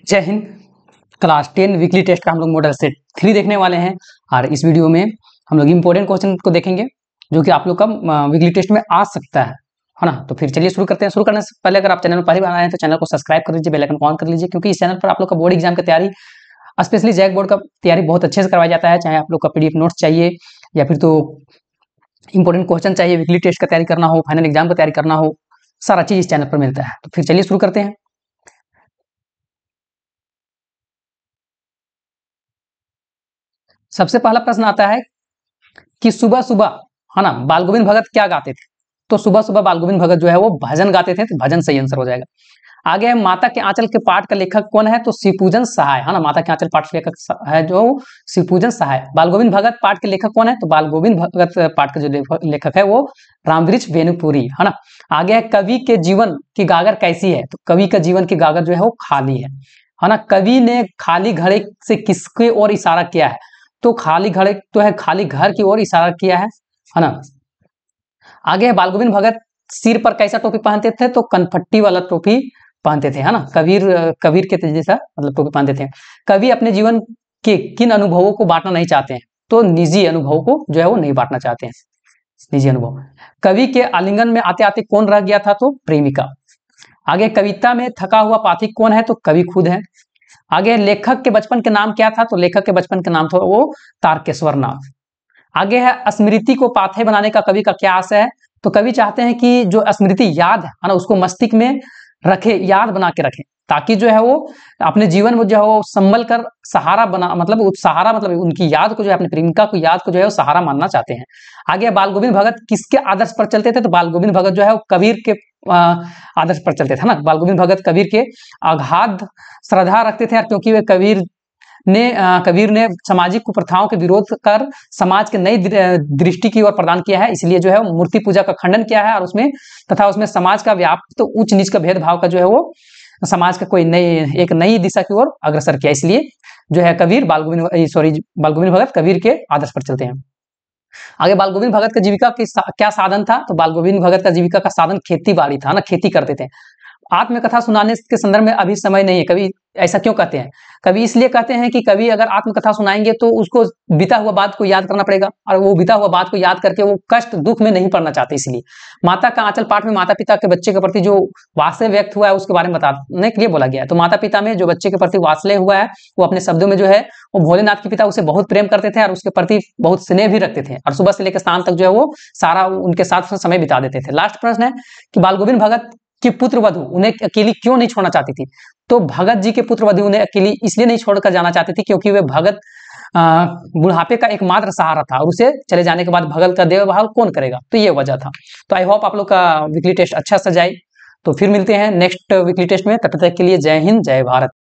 जय Hind. Class 10 weekly test का हम लोग मॉडल सेट 3 देखने वाले हैं और इस वीडियो में हम लोग इंपॉर्टेंट क्वेश्चन को देखेंगे जो कि आप लोग का वीकली टेस्ट में आ सकता है ना। तो फिर चलिए शुरू करते हैं। शुरू करने से पहले अगर आप चैनल पर पहली बार आए हैं तो चैनल को सब्सक्राइब कर लीजिए, बेल आइकन को ऑन कर लीजिए, क्योंकि इस चैनल पर आप लोग का बोर्ड एग्जाम की तैयारी, स्पेशली जैक बोर्ड का तैयारी बहुत अच्छे से करवाया जाता है। चाहे आप लोग का पीडीएफ नोट्स चाहिए या फिर तो इंपॉर्टेंट क्वेश्चन चाहिए, वीकली टेस्ट का तैयारी करना हो, फाइनल एग्जाम का तैयारी करना हो, सारा चीज इस चैनल पर मिलता है। तो फिर चलिए शुरू करते हैं। सबसे पहला प्रश्न आता है कि सुबह सुबह, है ना, बाल गोविंद भगत क्या गाते थे? तो सुबह सुबह बाल गोविंद भगत जो है वो भजन गाते थे, तो भजन सही आंसर हो जाएगा। आगे है माता के आंचल के पाठ का लेखक कौन है? तो शिवपूजन सहाय, है ना। माता के आंचल पाठ के लेखक है जो शिवपूजन सहाय। बाल गोविंद भगत पाठ के लेखक कौन है? तो बाल गोविंद भगत पाठ का जो लेखक है वो रामवृक्ष वेणुपुरी, है ना। आगे है कवि के जीवन की गागर कैसी है? तो कवि का जीवन की गागर जो है वो खाली है ना। कवि ने खाली घड़े से किसके ओर इशारा किया है? तो खाली घड़े तो है, खाली घर की ओर इशारा किया है ना। आगे है बाल गोविंद भगत सिर पर कैसा टोपी पहनते थे? तो कनपट्टी वाला टोपी पहनते थे, है ना। कबीर के जैसा मतलब टोपी पहनते थे। कवि अपने जीवन के किन अनुभवों को बांटना नहीं चाहते हैं? तो निजी अनुभवों को जो है वो नहीं बांटना चाहते हैं, निजी अनुभव। कवि के आलिंगन में आते आते कौन रह गया था? तो प्रेमिका। आगे कविता में थका हुआ पाठी कौन है? तो कवि खुद है। आगे लेखक के बचपन के नाम क्या था? तो लेखक के बचपन के नाम था वो तारकेश्वर नाथ। आगे है स्मृति को पाथेय बनाने का कवि का क्या आशय है? तो कवि चाहते हैं कि जो स्मृति याद है ना उसको मस्तिष्क में रखे, याद बना के रखे, ताकि जो है वो अपने जीवन में जो है वो संभल कर सहारा बना, मतलब सहारा मतलब उनकी याद को जो है, अपनी प्रेमिका को याद को जो है वो सहारा मानना चाहते हैं। आगे बाल गोविंद भगत किसके आदर्श पर चलते थे? तो बाल गोविंद भगत जो है वो कबीर के आदर्श पर चलते थे ना। बाल गोविंद भगत कबीर के अगाध श्रद्धा रखते थे, क्योंकि वे कबीर ने सामाजिक कुप्रथाओं के विरोध कर समाज के नई दृष्टि की ओर प्रदान किया है, इसलिए जो है मूर्ति पूजा का खंडन किया है और उसमें समाज का व्याप्त तो उच्च नीच का भेदभाव का जो है वो समाज का एक नई दिशा की ओर अग्रसर किया। इसलिए जो है बाल गोविंद भगत कबीर के आदर्श पर चलते हैं। आगे बाल गोविंद भगत का जीविका क्या साधन था? तो बाल गोविंद भगत का जीविका का साधन खेती बाड़ी था ना, खेती करते थे। आत्मकथा सुनाने के संदर्भ में अभी समय नहीं है। कवि ऐसा क्यों कहते हैं? कवि इसलिए कहते हैं कि कवि अगर आत्मकथा सुनाएंगे तो उसको बीता हुआ बात को याद करना पड़ेगा, और वो बीता हुआ बात को याद करके वो कष्ट दुख में नहीं पड़ना चाहते। इसलिए माता का आंचल पाठ में माता पिता के बच्चे के प्रति जो वात्सल्य व्यक्त हुआ है उसके बारे में बताने के लिए बोला गया है। तो माता पिता में जो बच्चे के प्रति वात्सल्य हुआ है वो अपने शब्दों में जो है वो भोलेनाथ के पिता उसे बहुत प्रेम करते थे और उसके प्रति बहुत स्नेह भी रखते थे, और सुबह से लेकर शाम तक जो है वो सारा उनके साथ समय बिता देते थे। लास्ट प्रश्न है कि बाल गोविंद भगत की पुत्र वधु उन्हें अकेली क्यों नहीं छोड़ना चाहती थी? तो भगत जी के पुत्र वधु उन्हें अकेली इसलिए नहीं छोड़कर जाना चाहती थी क्योंकि वे भगत बुढ़ापे का एकमात्र सहारा था, और उसे चले जाने के बाद भगत का देखभाल कौन करेगा? तो ये वजह था। तो आई होप आप लोग का वीकली टेस्ट अच्छा सा जाए। तो फिर मिलते हैं नेक्स्ट वीकली टेस्ट में, तब तक के लिए जय हिंद, जय भारत।